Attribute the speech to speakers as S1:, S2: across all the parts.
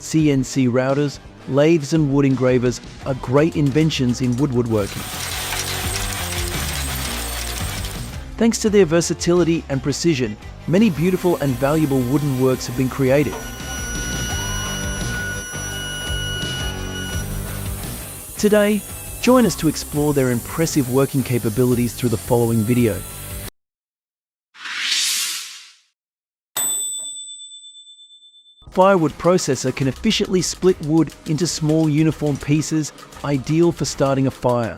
S1: CNC routers, lathes and wood engravers are great inventions in woodworking. Thanks to their versatility and precision, many beautiful and valuable wooden works have been created. Today, join us to explore their impressive working capabilities through the following video. Firewood processor can efficiently split wood into small uniform pieces, ideal for starting a fire.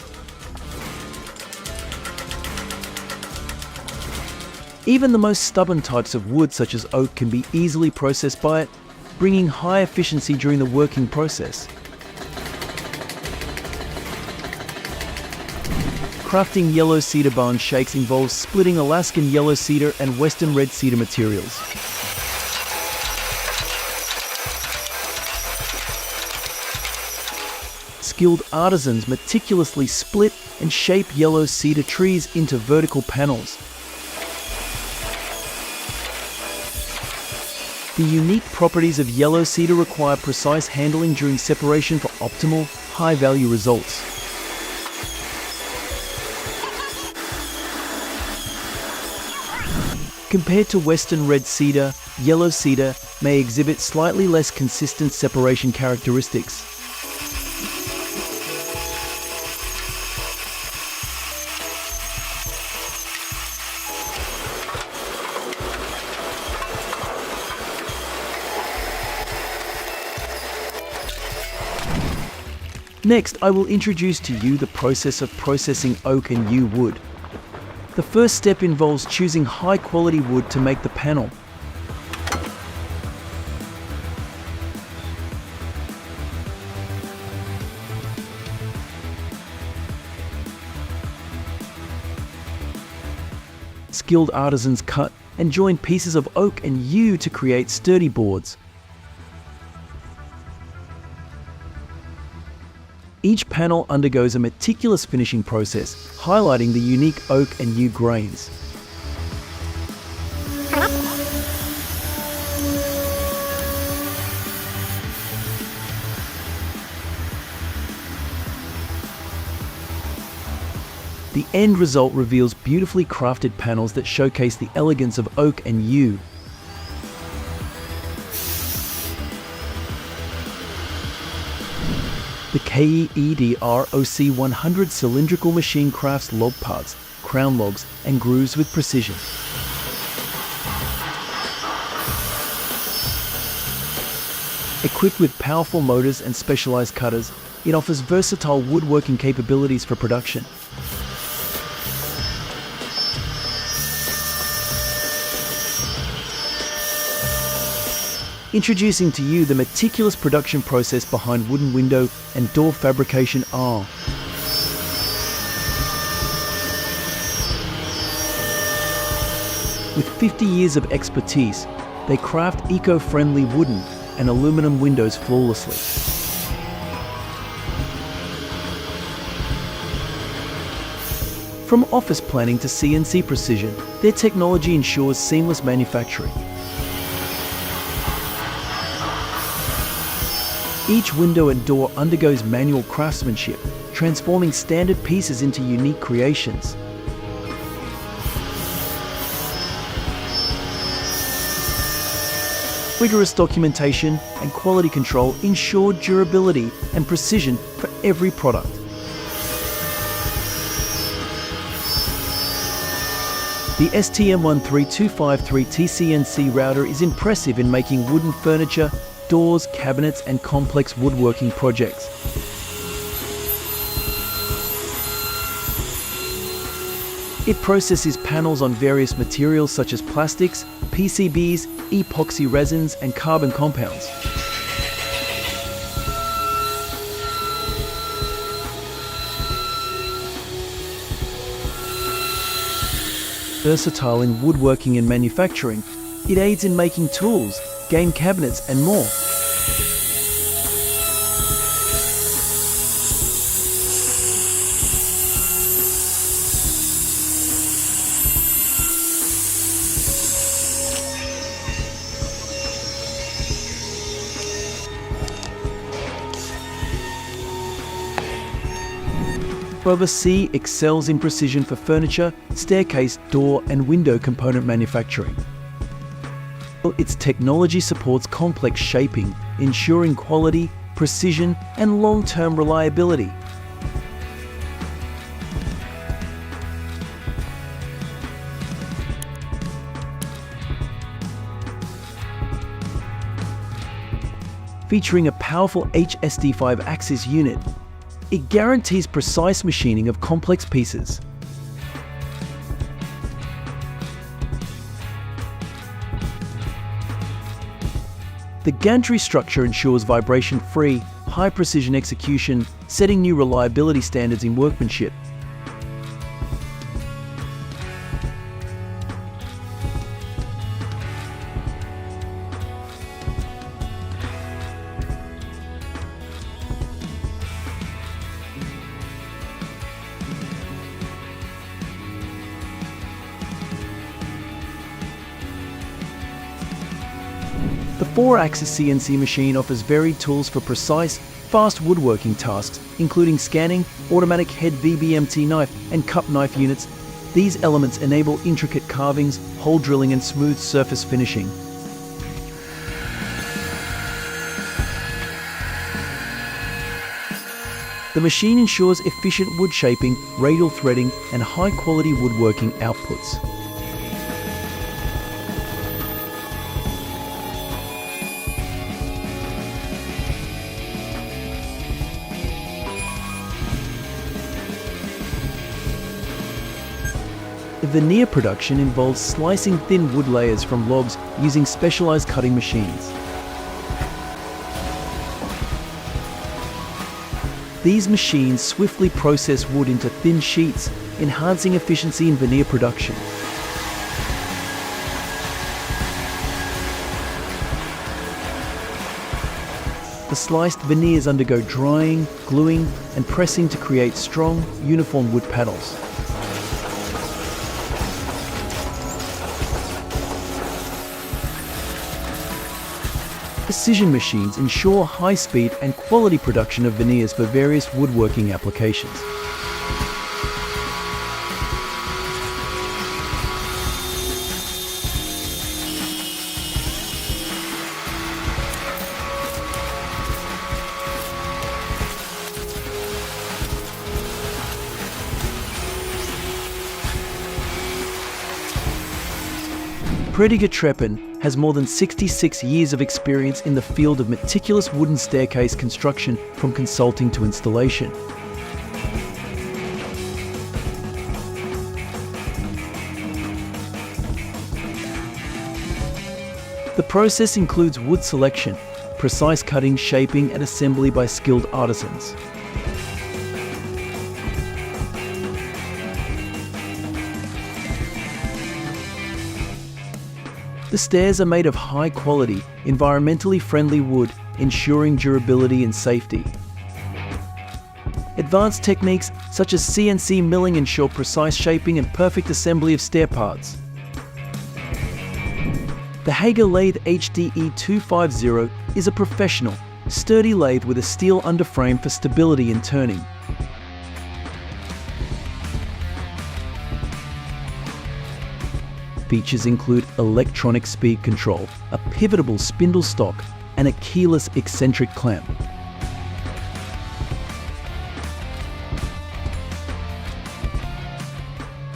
S1: Even the most stubborn types of wood, such as oak, can be easily processed by it, bringing high efficiency during the working process. Crafting yellow cedar barn shakes involves splitting Alaskan yellow cedar and Western red cedar materials. Skilled artisans meticulously split and shape yellow cedar trees into vertical panels. The unique properties of yellow cedar require precise handling during separation for optimal, high-value results. Compared to Western red cedar, yellow cedar may exhibit slightly less consistent separation characteristics. Next, I will introduce to you the process of processing oak and yew wood. The first step involves choosing high-quality wood to make the panel. Skilled artisans cut and join pieces of oak and yew to create sturdy boards. Each panel undergoes a meticulous finishing process, highlighting the unique oak and yew grains. The end result reveals beautifully crafted panels that showcase the elegance of oak and yew. The KEDROC 100 cylindrical machine crafts log parts, crown logs, and grooves with precision. Equipped with powerful motors and specialized cutters, it offers versatile woodworking capabilities for production. Introducing to you the meticulous production process behind wooden window and door fabrication are. With 50 years of expertise, they craft eco-friendly wooden and aluminum windows flawlessly. From office planning to CNC precision, their technology ensures seamless manufacturing. Each window and door undergoes manual craftsmanship, transforming standard pieces into unique creations. Rigorous documentation and quality control ensure durability and precision for every product. The STM13253T CNC router is impressive in making wooden furniture, doors, cabinets, and complex woodworking projects. It processes panels on various materials such as plastics, PCBs, epoxy resins, and carbon compounds. Versatile in woodworking and manufacturing, it aids in making tools, game cabinets, and more. However, C excels in precision for furniture, staircase, door, and window component manufacturing. Its technology supports complex shaping, ensuring quality, precision, and long-term reliability. Featuring a powerful HSD5 axis unit, it guarantees precise machining of complex pieces. The gantry structure ensures vibration-free, high-precision execution, setting new reliability standards in workmanship. The 4-axis CNC machine offers varied tools for precise, fast woodworking tasks, including scanning, automatic head VBMT knife, and cup knife units. These elements enable intricate carvings, hole drilling, and smooth surface finishing. The machine ensures efficient wood shaping, radial threading, and high-quality woodworking outputs. Veneer production involves slicing thin wood layers from logs using specialized cutting machines. These machines swiftly process wood into thin sheets, enhancing efficiency in veneer production. The sliced veneers undergo drying, gluing, and pressing to create strong, uniform wood panels. Precision machines ensure high-speed and quality production of veneers for various woodworking applications. Prediger Treppen has more than 66 years of experience in the field of meticulous wooden staircase construction, from consulting to installation. The process includes wood selection, precise cutting, shaping, and assembly by skilled artisans. The stairs are made of high-quality, environmentally friendly wood, ensuring durability and safety. Advanced techniques such as CNC milling ensure precise shaping and perfect assembly of stair parts. The Hager Lathe HDE 250 is a professional, sturdy lathe with a steel underframe for stability in turning. Features include electronic speed control, a pivotable spindle stock, and a keyless eccentric clamp.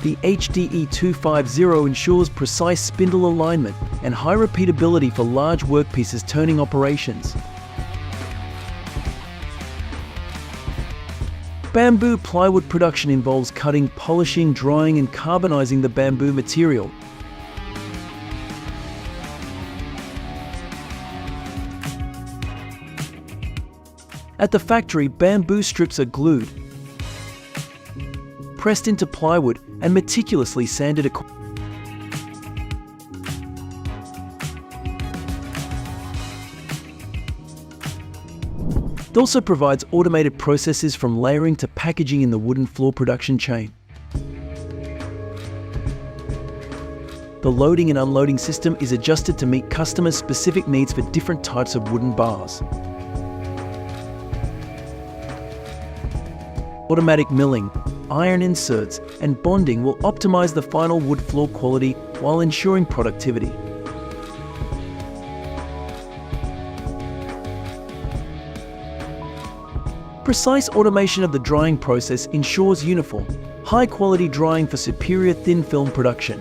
S1: The HDE 250 ensures precise spindle alignment and high repeatability for large workpieces turning operations. Bamboo plywood production involves cutting, polishing, drying, and carbonizing the bamboo material. At the factory, bamboo strips are glued, pressed into plywood, and meticulously sanded accordingly. It also provides automated processes from layering to packaging in the wooden floor production chain. The loading and unloading system is adjusted to meet customers' specific needs for different types of wooden bars. Automatic milling, iron inserts, and bonding will optimize the final wood floor quality while ensuring productivity. Precise automation of the drying process ensures uniform, high-quality drying for superior thin film production.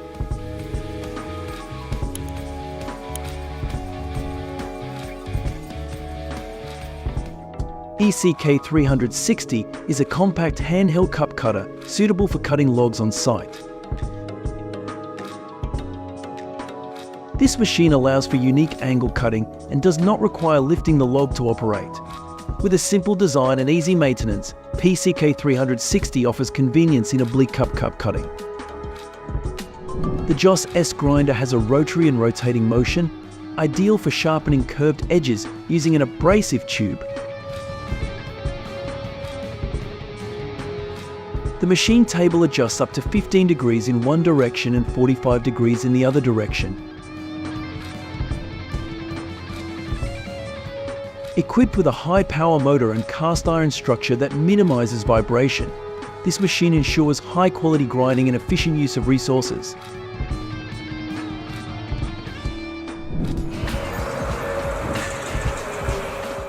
S1: ECK 360 is a compact handheld cup cutter suitable for cutting logs on site. This machine allows for unique angle cutting and does not require lifting the log to operate. With a simple design and easy maintenance, PCK 360 offers convenience in oblique cup cutting. The Joss S grinder has a rotary and rotating motion, ideal for sharpening curved edges using an abrasive tube. The machine table adjusts up to 15 degrees in one direction and 45 degrees in the other direction. Equipped with a high-power motor and cast-iron structure that minimizes vibration, this machine ensures high-quality grinding and efficient use of resources.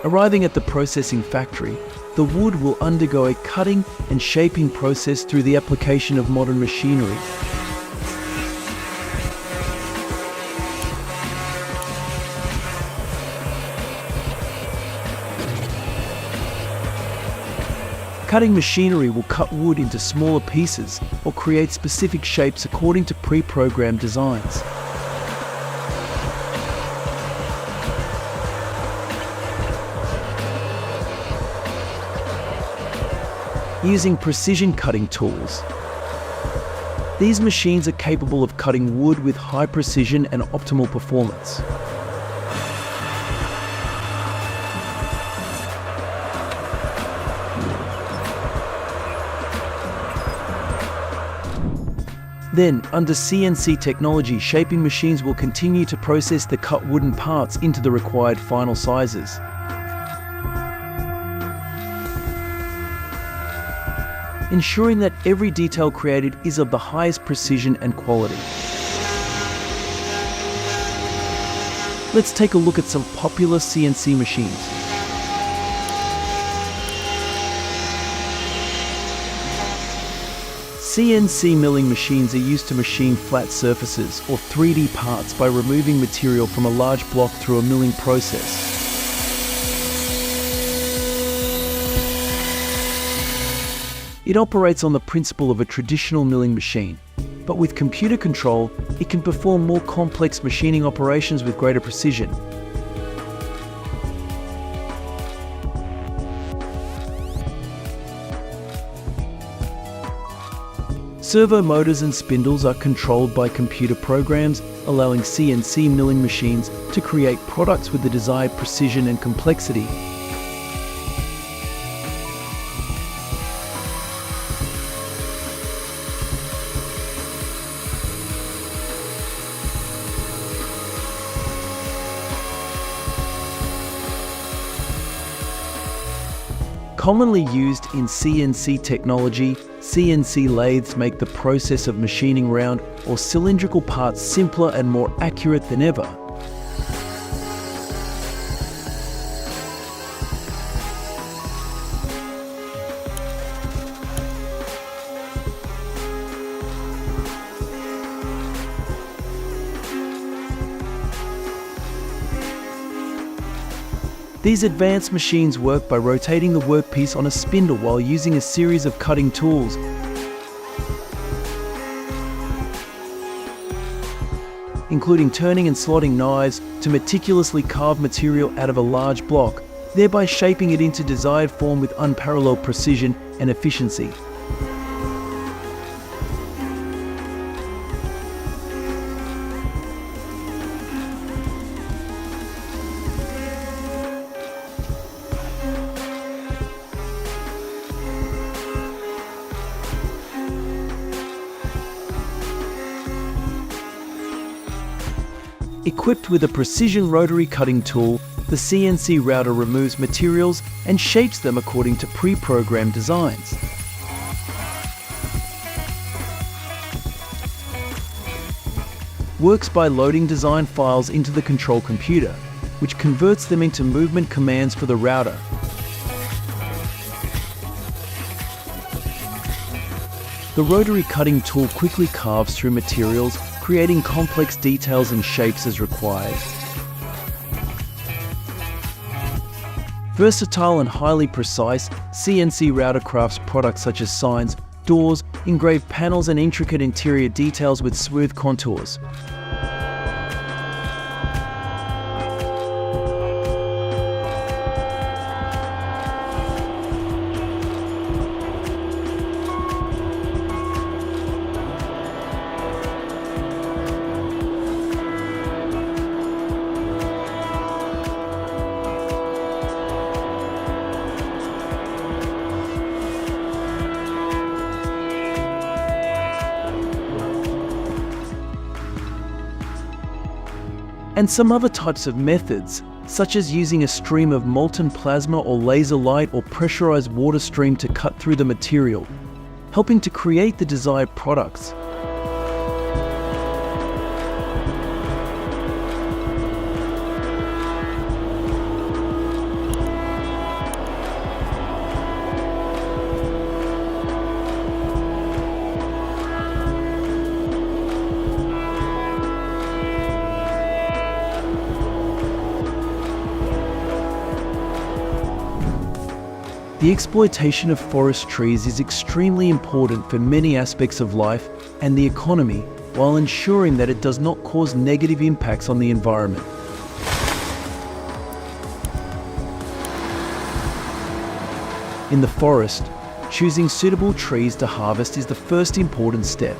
S1: Arriving at the processing factory, the wood will undergo a cutting and shaping process through the application of modern machinery. Cutting machinery will cut wood into smaller pieces or create specific shapes according to pre-programmed designs. Using precision cutting tools. These machines are capable of cutting wood with high precision and optimal performance. Then, under CNC technology, shaping machines will continue to process the cut wooden parts into the required final sizes. Ensuring that every detail created is of the highest precision and quality. Let's take a look at some popular CNC machines. CNC milling machines are used to machine flat surfaces or 3D parts by removing material from a large block through a milling process. It operates on the principle of a traditional milling machine, but with computer control, it can perform more complex machining operations with greater precision. Servo motors and spindles are controlled by computer programs, allowing CNC milling machines to create products with the desired precision and complexity. Commonly used in CNC technology, CNC lathes make the process of machining round or cylindrical parts simpler and more accurate than ever. These advanced machines work by rotating the workpiece on a spindle while using a series of cutting tools. Including turning and slotting knives to meticulously carve material out of a large block, thereby shaping it into desired form with unparalleled precision and efficiency. Equipped with a precision rotary cutting tool, the CNC router removes materials and shapes them according to pre-programmed designs. works by loading design files into the control computer, which converts them into movement commands for the router. The rotary cutting tool quickly carves through materials, creating complex details and shapes as required. Versatile and highly precise, CNC router crafts products such as signs, doors, engraved panels and intricate interior details with smooth contours. And some other types of methods, such as using a stream of molten plasma or laser light or pressurized water stream to cut through the material, helping to create the desired products. The exploitation of forest trees is extremely important for many aspects of life and the economy, while ensuring that it does not cause negative impacts on the environment. In the forest, choosing suitable trees to harvest is the first important step.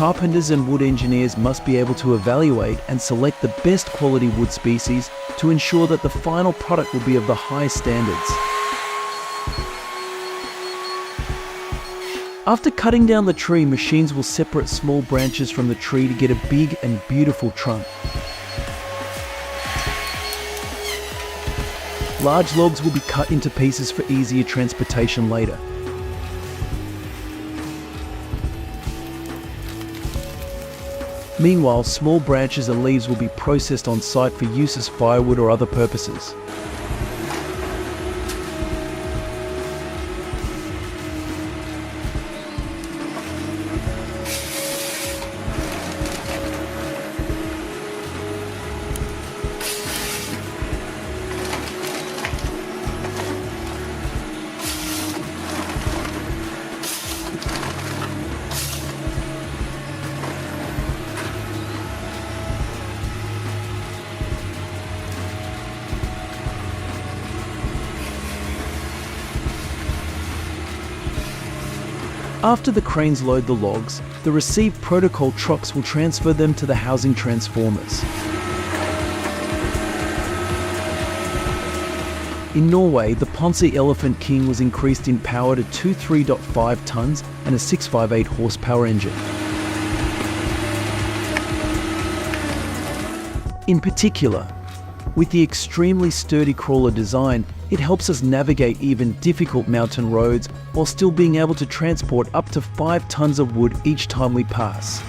S1: Carpenters and wood engineers must be able to evaluate and select the best quality wood species to ensure that the final product will be of the highest standards. After cutting down the tree, machines will separate small branches from the tree to get a big and beautiful trunk. Large logs will be cut into pieces for easier transportation later. Meanwhile, small branches and leaves will be processed on site for use as firewood or other purposes. After the cranes load the logs, the received protocol trucks will transfer them to the housing transformers. In Norway, the Ponce Elephant King was increased in power to two 3.5 tons and a 658 horsepower engine. In particular, with the extremely sturdy crawler design, it helps us navigate even difficult mountain roads while still being able to transport up to 5 tons of wood each time we pass.